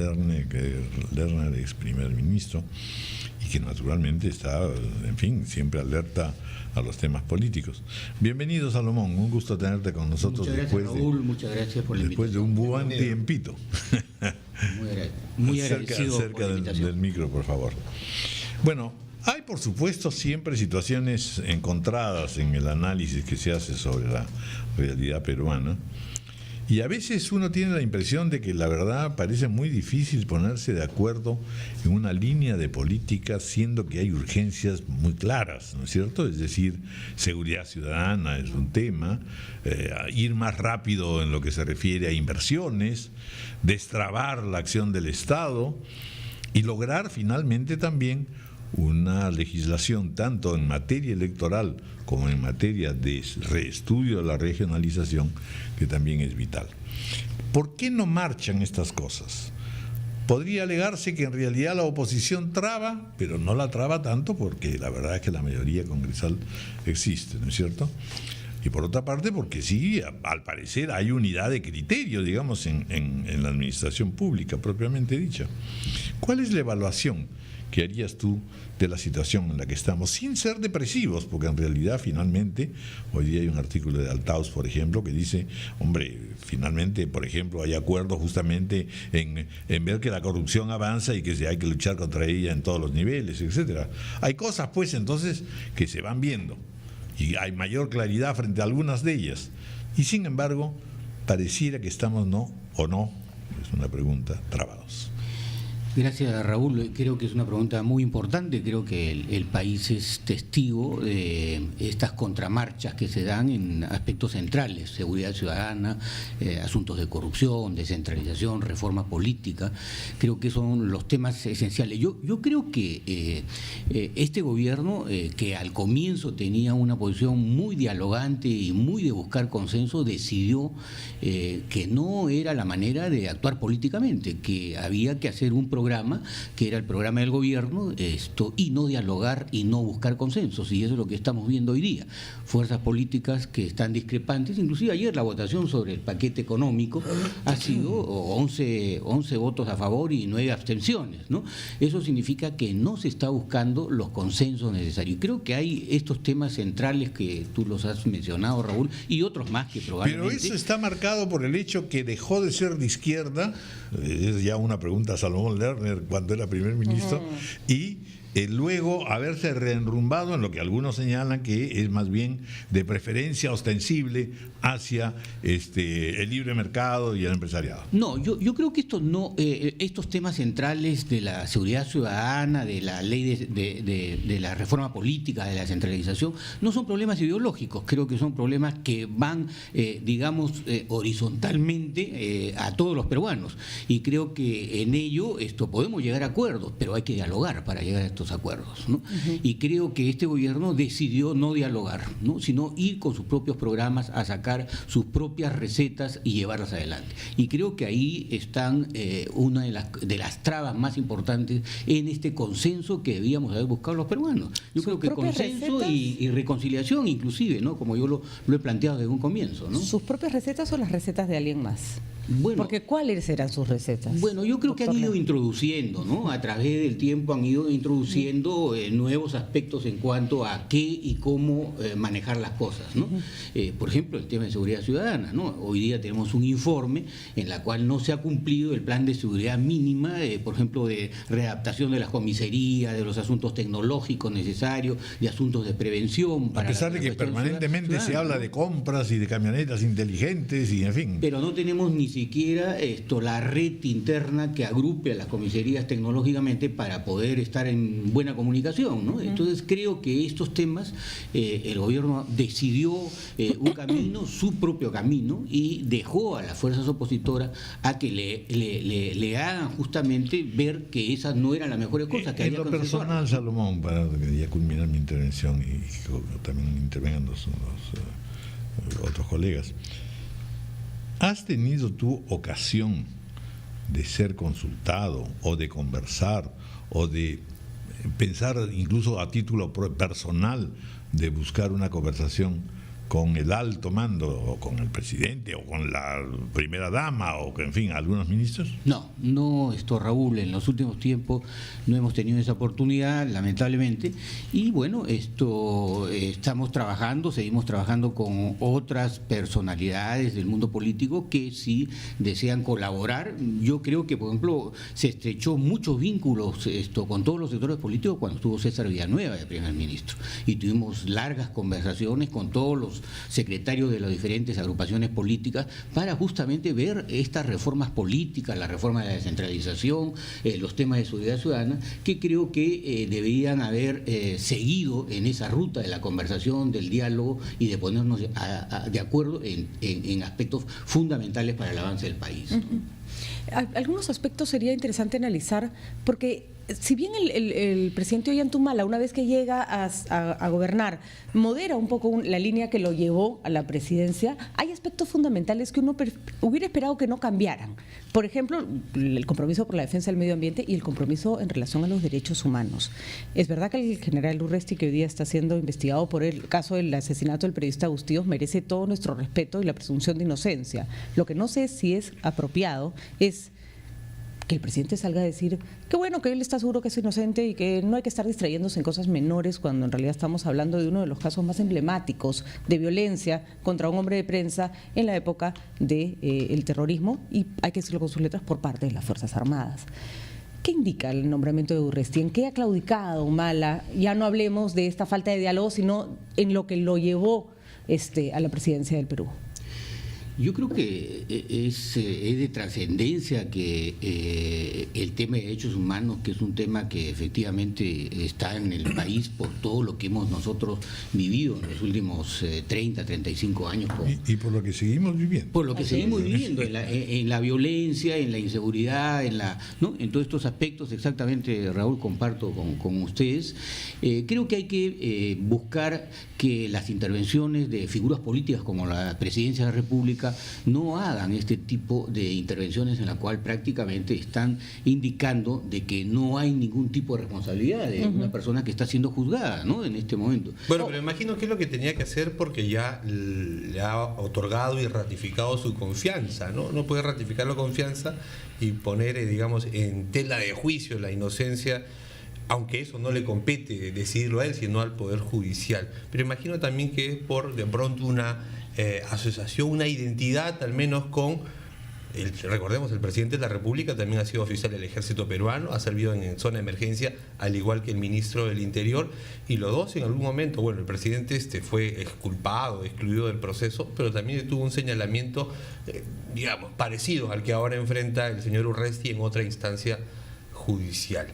Lerner, ex primer ministro, y que naturalmente está, en fin, siempre alerta a los temas políticos. Bienvenido, Salomón, un gusto tenerte con nosotros. Muchas gracias, Raúl, muchas gracias por la después invitación. De un buen tiempito. Muy agradecido cerca del micro, por favor. Bueno, hay por supuesto siempre situaciones encontradas en el análisis que se hace sobre la realidad peruana. Y a veces uno tiene la impresión de que la verdad parece muy difícil ponerse de acuerdo en una línea de política, siendo que hay urgencias muy claras, ¿no es cierto? Es decir, seguridad ciudadana es un tema, ir más rápido en lo que se refiere a inversiones, destrabar la acción del Estado y lograr finalmente también una legislación tanto en materia electoral como en materia de reestudio de la regionalización, que también es vital. ¿Por qué no marchan estas cosas? Podría alegarse que en realidad la oposición traba, pero no la traba tanto porque la verdad es que la mayoría congresal existe, ¿no es cierto? Y por otra parte porque sí, al parecer hay unidad de criterio, digamos, en la administración pública propiamente dicha. ¿Cuál es la evaluación que harías tú de la situación en la que estamos, sin ser depresivos? Porque en realidad finalmente, hoy día hay un artículo de Altaus, por ejemplo, que dice, hombre, finalmente, por ejemplo, hay acuerdo justamente en ver que la corrupción avanza y que hay que luchar contra ella en todos los niveles, etcétera. Hay cosas, pues, entonces, que se van viendo y hay mayor claridad frente a algunas de ellas. Y sin embargo, pareciera que estamos es una pregunta, trabados. Gracias, Raúl. Creo que es una pregunta muy importante. Creo que el país es testigo de estas contramarchas que se dan en aspectos centrales: seguridad ciudadana, asuntos de corrupción, descentralización, reforma política. Creo que son los temas esenciales. Yo creo que este gobierno, que al comienzo tenía una posición muy dialogante y muy de buscar consenso, decidió que no era la manera de actuar políticamente, que había que hacer un programa que era el programa del gobierno, y no dialogar y no buscar consensos, y eso es lo que estamos viendo hoy día. Fuerzas políticas que están discrepantes, inclusive ayer la votación sobre el paquete económico ha sido 11 votos a favor y 9 abstenciones, ¿no? Eso significa que no se está buscando los consensos necesarios. Creo que hay estos temas centrales que tú los has mencionado, Raúl, y otros más que probablemente... Pero eso está marcado por el hecho que dejó de ser de izquierda, es ya una pregunta a Salomón Lerner cuando era primer ministro, y luego haberse reenrumbado en lo que algunos señalan que es más bien de preferencia ostensible hacia el libre mercado y el empresariado. No, yo creo que estos temas centrales de la seguridad ciudadana, de la ley de la reforma política, de la centralización, no son problemas ideológicos. Creo que son problemas que van, horizontalmente a todos los peruanos, y creo que en ello podemos llegar a acuerdos, pero hay que dialogar para llegar a estos acuerdos, ¿no? Y creo que este gobierno decidió no dialogar, ¿no?, sino ir con sus propios programas a sacar sus propias recetas y llevarlas adelante. Y creo que ahí están una de las trabas más importantes en este consenso que debíamos haber buscado los peruanos. Yo creo que consenso y reconciliación, inclusive, ¿no?, como yo lo he planteado desde un comienzo, ¿no? ¿Sus propias recetas o las recetas de alguien más? Bueno, porque ¿cuáles eran sus recetas? Bueno, yo creo que han ido introduciendo, ¿no? A través del tiempo han ido introduciendo nuevos aspectos en cuanto a qué y cómo manejar las cosas, ¿no? Por ejemplo, el tema de seguridad ciudadana, ¿no? Hoy día tenemos un informe en la cual no se ha cumplido el plan de seguridad mínima, por ejemplo, de readaptación de las comisarías, de los asuntos tecnológicos necesarios, de asuntos de prevención. A pesar de que permanentemente se habla de compras y de camionetas inteligentes y en fin. Pero no tenemos ni siquiera la red interna que agrupe a las comisarías tecnológicamente para poder estar en buena comunicación, ¿no? Entonces creo que estos temas el gobierno decidió un camino, su propio camino, y dejó a las fuerzas opositoras a que le hagan justamente ver que esas no eran las mejores cosas que había que consensuar. En lo personal, Salomón, para ya culminar mi intervención y también intervengan los otros colegas, ¿has tenido tú ocasión de ser consultado o de conversar o de pensar incluso a título personal de buscar una conversación con el alto mando, o con el presidente, o con la primera dama, o en fin, algunos ministros? No, Raúl, en los últimos tiempos no hemos tenido esa oportunidad, lamentablemente, y bueno, estamos trabajando, seguimos trabajando con otras personalidades del mundo político que sí desean colaborar. Yo creo que, por ejemplo, se estrechó muchos vínculos con todos los sectores políticos cuando estuvo César Villanueva de primer ministro, y tuvimos largas conversaciones con todos los secretarios de las diferentes agrupaciones políticas para justamente ver estas reformas políticas, la reforma de la descentralización, los temas de seguridad ciudadana, que creo que deberían haber seguido en esa ruta de la conversación, del diálogo y de ponernos de acuerdo en aspectos fundamentales para el avance del país, ¿no? Algunos aspectos sería interesante analizar, porque si bien el presidente Ollanthumala, una vez que llega a gobernar, modera un poco la línea que lo llevó a la presidencia, hay aspectos fundamentales que uno hubiera esperado que no cambiaran. Por ejemplo, el compromiso por la defensa del medio ambiente y el compromiso en relación a los derechos humanos. Es verdad que el general Urresti, que hoy día está siendo investigado por el caso del asesinato del periodista Bustillos, merece todo nuestro respeto y la presunción de inocencia. Lo que no sé si es apropiado es que el presidente salga a decir que bueno, que él está seguro que es inocente y que no hay que estar distrayéndose en cosas menores, cuando en realidad estamos hablando de uno de los casos más emblemáticos de violencia contra un hombre de prensa en la época del terrorismo, y hay que decirlo con sus letras, por parte de las Fuerzas Armadas. ¿Qué indica el nombramiento de Urresti? ¿En qué ha claudicado Humala? Ya no hablemos de esta falta de diálogo, sino en lo que lo llevó a la presidencia del Perú. Yo creo que es de trascendencia que el tema de derechos humanos, que es un tema que efectivamente está en el país por todo lo que hemos nosotros vivido en los últimos 30, 35 años. Y por lo que seguimos viviendo. Por lo que seguimos viviendo, en la violencia, en la inseguridad, ¿no? En todos estos aspectos, exactamente, Raúl, comparto con ustedes. Creo que hay que buscar que las intervenciones de figuras políticas como la Presidencia de la República no hagan este tipo de intervenciones en la cual prácticamente están indicando de que no hay ningún tipo de responsabilidad de una persona que está siendo juzgada, ¿no?, en este momento. Bueno, pero imagino que es lo que tenía que hacer, porque ya le ha otorgado y ratificado su confianza, ¿no? No puede ratificar la confianza y poner, digamos, en tela de juicio la inocencia, aunque eso no le compete decidirlo a él, sino al Poder Judicial. Pero imagino también que es por, de pronto, una asociación, una identidad, al menos con, recordemos, el presidente de la República también ha sido oficial del Ejército Peruano, ha servido en zona de emergencia, al igual que el ministro del Interior, y los dos en algún momento, bueno, el presidente fue exculpado, excluido del proceso, pero también tuvo un señalamiento, digamos, parecido al que ahora enfrenta el señor Urresti en otra instancia judicial.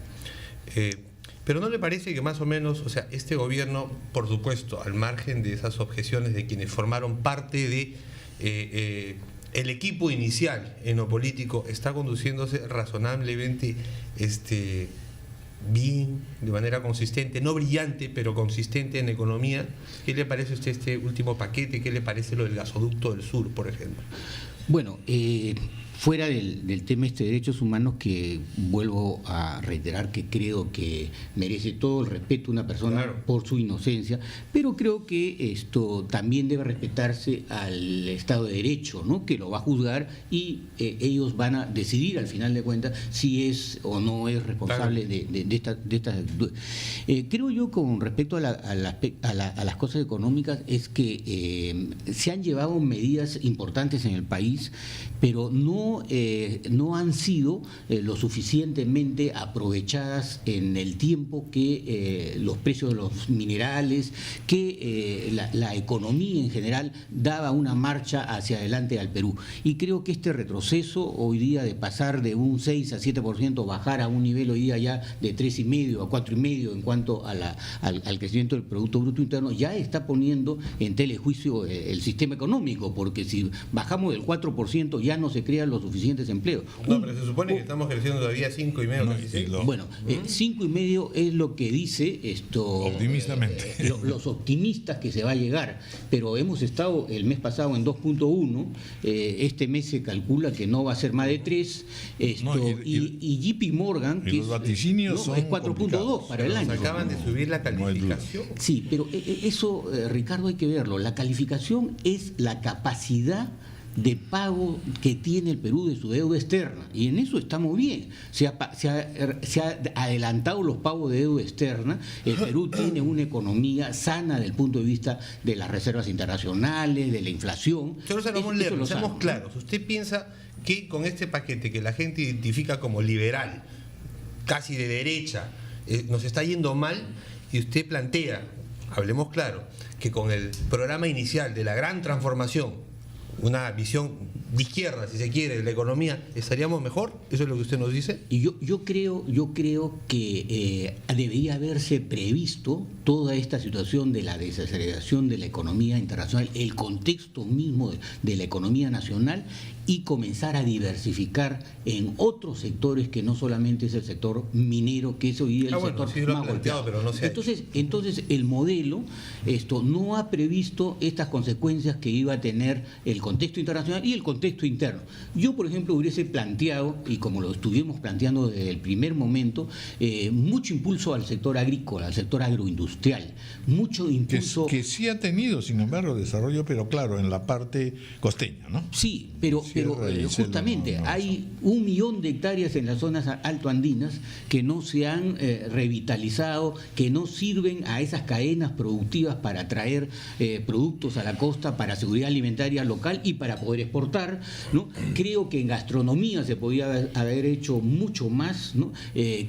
Pero ¿no le parece que más o menos, o sea, este gobierno, por supuesto, al margen de esas objeciones de quienes formaron parte de el equipo inicial en lo político, está conduciéndose razonablemente bien, de manera consistente, no brillante, pero consistente en economía? ¿Qué le parece a usted este último paquete? ¿Qué le parece lo del gasoducto del sur, por ejemplo? Bueno, fuera del tema de derechos humanos, que vuelvo a reiterar que creo que merece todo el respeto una persona, claro, por su inocencia, pero creo que esto también debe respetarse al Estado de Derecho, ¿no?, que lo va a juzgar, y ellos van a decidir al final de cuentas si es o no es responsable, claro, de estas actitudes. Creo yo, con respecto a las cosas económicas, es que se han llevado medidas importantes en el país, pero no han sido lo suficientemente aprovechadas en el tiempo que los precios de los minerales, que la economía en general daba una marcha hacia adelante al Perú. Y creo que este retroceso hoy día, de pasar de un 6 a 7%, bajar a un nivel hoy día ya de 3,5 a 4,5 en cuanto al crecimiento del Producto Bruto Interno, ya está poniendo en telejuicio el sistema económico, porque si bajamos del 4% ya no se crean los suficientes empleos. No, pero se supone que estamos creciendo todavía 5,5, No, casi 6. Bueno, 5,5 es lo que dice Optimistamente. los optimistas que se va a llegar, pero hemos estado el mes pasado en 2,1, este mes se calcula que no va a ser más de 3, y JP Morgan, y que los vaticinios son es 4,2 para el año. Acaban de subir la calificación. Sí, pero eso, Ricardo, hay que verlo. La calificación es la capacidad de pago que tiene el Perú de su deuda externa, y en eso estamos bien. Se ha adelantado los pagos de deuda externa. El Perú tiene una economía sana desde el punto de vista de las reservas internacionales, de la inflación. Señor Salomón Lerner, seamos claros. ¿Usted piensa que con este paquete que la gente identifica como liberal, casi de derecha, nos está yendo mal? Y usted plantea, hablemos claro, que con el programa inicial de la gran transformación, una visión de izquierda, si se quiere, de la economía, ¿estaríamos mejor? ¿Eso es lo que usted nos dice? Y yo creo que debería haberse previsto toda esta situación de la desaceleración de la economía internacional, el contexto mismo de la economía nacional, y comenzar a diversificar en otros sectores que no solamente es el sector minero, que es hoy día el sector sí lo más ha planteado, golpeado. pero no se ha Entonces el modelo no ha previsto estas consecuencias que iba a tener el contexto internacional y el contexto interno. Yo, por ejemplo, hubiese planteado, y como lo estuvimos planteando desde el primer momento, mucho impulso al sector agrícola, al sector agroindustrial, mucho impulso... Que sí ha tenido, sin embargo, desarrollo, pero claro, en la parte costeña, ¿no? Sí, pero justamente no, hay 1 millón de hectáreas en las zonas altoandinas que no se han revitalizado, que no sirven a esas cadenas productivas para traer productos a la costa, para seguridad alimentaria local y para poder exportar, ¿no? Creo que en gastronomía se podía haber hecho mucho más, ¿no?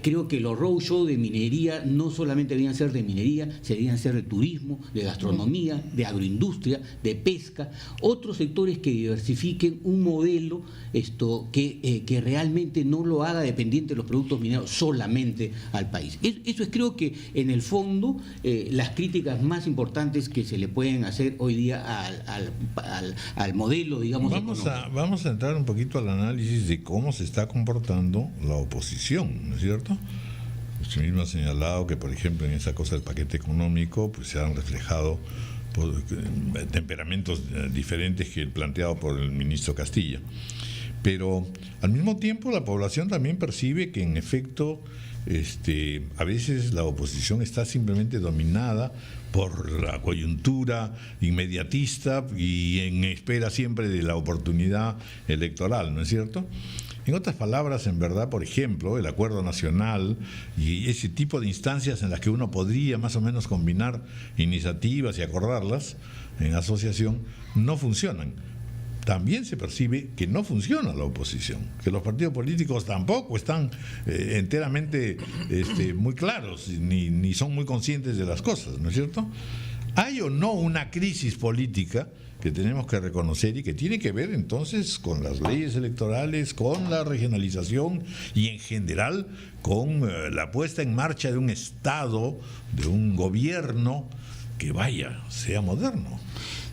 Creo que los roadshow de minería no solamente debían ser de minería, se debían ser de turismo, de gastronomía, de agroindustria, de pesca, otros sectores que diversifiquen un modelo que realmente no lo haga dependiente de los productos mineros solamente al país. Eso es, creo que en el fondo, las críticas más importantes que se le pueden hacer hoy día al modelo, digamos. Vamos a entrar un poquito al análisis de cómo se está comportando la oposición, ¿no es cierto? Usted mismo ha señalado que, por ejemplo, en esa cosa del paquete económico, pues se han reflejado temperamentos diferentes que el planteado por el ministro Castilla. Pero al mismo tiempo la población también percibe que en efecto a veces la oposición está simplemente dominada por la coyuntura inmediatista y en espera siempre de la oportunidad electoral, ¿no es cierto? En otras palabras, en verdad, por ejemplo, el acuerdo nacional y ese tipo de instancias en las que uno podría más o menos combinar iniciativas y acordarlas en asociación, no funcionan. También se percibe que no funciona la oposición, que los partidos políticos tampoco están enteramente muy claros ni son muy conscientes de las cosas, ¿no es cierto? ¿Hay o no una crisis política que tenemos que reconocer y que tiene que ver entonces con las leyes electorales, con la regionalización y en general con la puesta en marcha de un Estado, de un gobierno que sea moderno?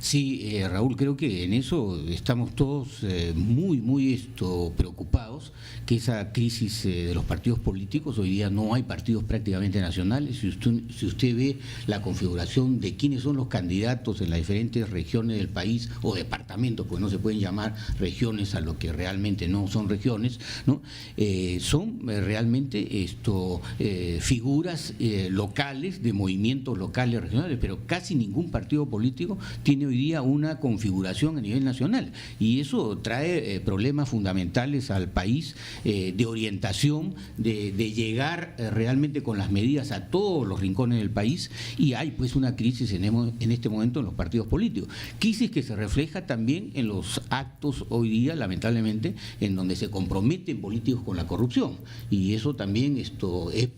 Sí, Raúl, creo que en eso estamos todos muy preocupados, que esa crisis de los partidos políticos, hoy día no hay partidos prácticamente nacionales. Si usted ve la configuración de quiénes son los candidatos en las diferentes regiones del país, o departamentos, pues no se pueden llamar regiones a lo que realmente no son regiones, ¿no? Son realmente figuras locales, de movimientos locales, regionales, pero casi ningún partido político tiene hoy día una configuración a nivel nacional, y eso trae problemas fundamentales al país, de orientación, de llegar realmente con las medidas a todos los rincones del país, y hay pues una crisis en este momento en los partidos políticos, crisis que se refleja también en los actos hoy día, lamentablemente, en donde se comprometen políticos con la corrupción, y eso también es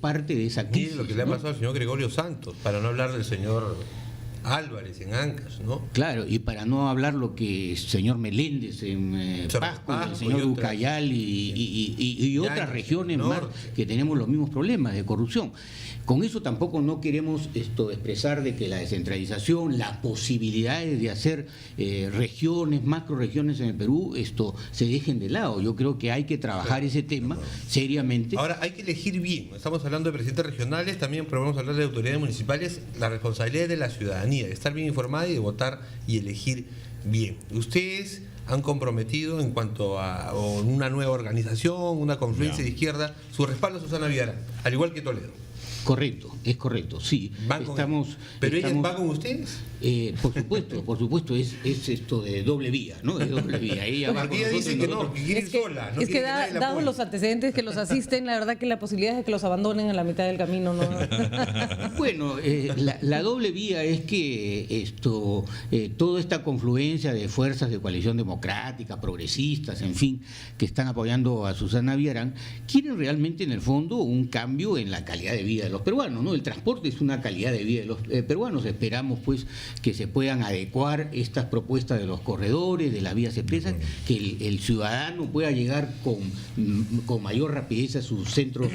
parte de esa crisis. Mire lo que le ha pasado al señor Gregorio Santos, para no hablar del señor Álvarez en Ancash, ¿no? Claro, y para no hablar lo que el señor Meléndez en Pasco, el señor Ucayal y otras regiones más que tenemos los mismos problemas de corrupción. Con eso tampoco no queremos expresar de que la descentralización, las posibilidades de hacer regiones, macroregiones en el Perú, se dejen de lado. Yo creo que hay que trabajar ese tema seriamente. Ahora, hay que elegir bien. Estamos hablando de presidentes regionales, también podemos hablar de autoridades municipales. La responsabilidad es de la ciudadanía, de estar bien informada y de votar y elegir bien. Ustedes han comprometido en cuanto a una nueva organización, una confluencia de izquierda, su respaldo a Susana Villarán, al igual que Toledo. Correcto, es correcto, sí. ¿Pero ella va con ustedes? Por supuesto, es esto de doble vía, ¿no? De doble vía. Ella va con nosotros, dice que no, que quiere ir sola. No es que dados los antecedentes que los asisten, la verdad que la posibilidad es de que los abandonen a la mitad del camino, ¿no? Bueno, la doble vía es que toda esta confluencia de fuerzas de coalición democrática, progresistas, en fin, que están apoyando a Susana Villarán, quieren realmente en el fondo un cambio en la calidad de vida de los peruanos, ¿no? El transporte es una calidad de vida de los peruanos. Esperamos pues que se puedan adecuar estas propuestas de los corredores, de las vías expresas, que el ciudadano pueda llegar con mayor rapidez a sus centros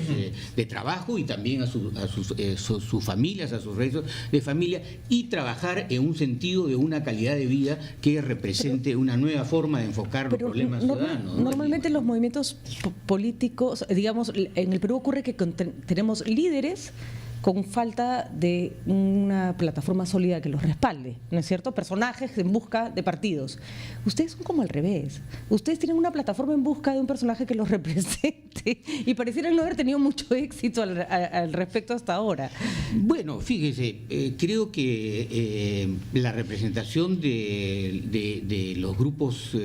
de trabajo y también a sus familias, a sus redes de familia, y trabajar en un sentido de una calidad de vida que represente una nueva forma de enfocar los problemas ciudadanos, ¿no? Normalmente los movimientos políticos, digamos, en el Perú ocurre que tenemos líderes con falta de una plataforma sólida que los respalde, ¿no es cierto? Personajes en busca de partidos. Ustedes son como al revés. Ustedes tienen una plataforma en busca de un personaje que los represente y parecieran no haber tenido mucho éxito al respecto hasta ahora. Bueno, fíjese, creo que la representación de los grupos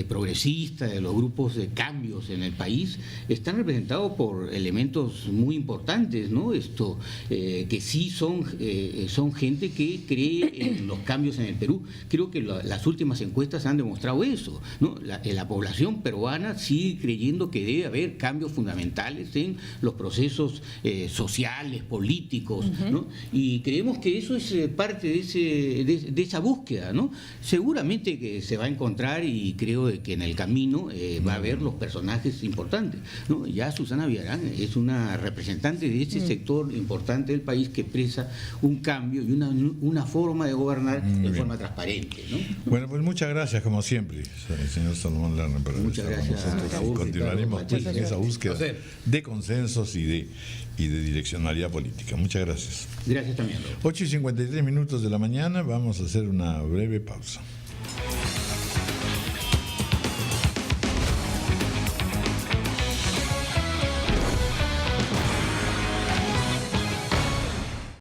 progresistas, de los grupos de cambios en el país, están representados por elementos muy importantes, ¿no? Que sí son gente que cree en los cambios en el Perú. Creo que las últimas encuestas han demostrado eso, ¿no? La población peruana sigue creyendo que debe haber cambios fundamentales en los procesos sociales, políticos, ¿no? Y creemos que eso es parte de esa búsqueda, ¿no? Seguramente que se va a encontrar, y creo que en el camino va a haber los personajes importantes, ¿no? Ya Susana Villarán es una representante de ese sector importante del país que expresa un cambio y una forma de gobernar de forma transparente, ¿no? Bueno, pues muchas gracias, como siempre, señor Salomón Lerner, por muchas gracias a nosotros. Continuaremos pues, en esa búsqueda de consensos y de direccionalidad política. Muchas gracias. Gracias también. 8:53 de la mañana, vamos a hacer una breve pausa.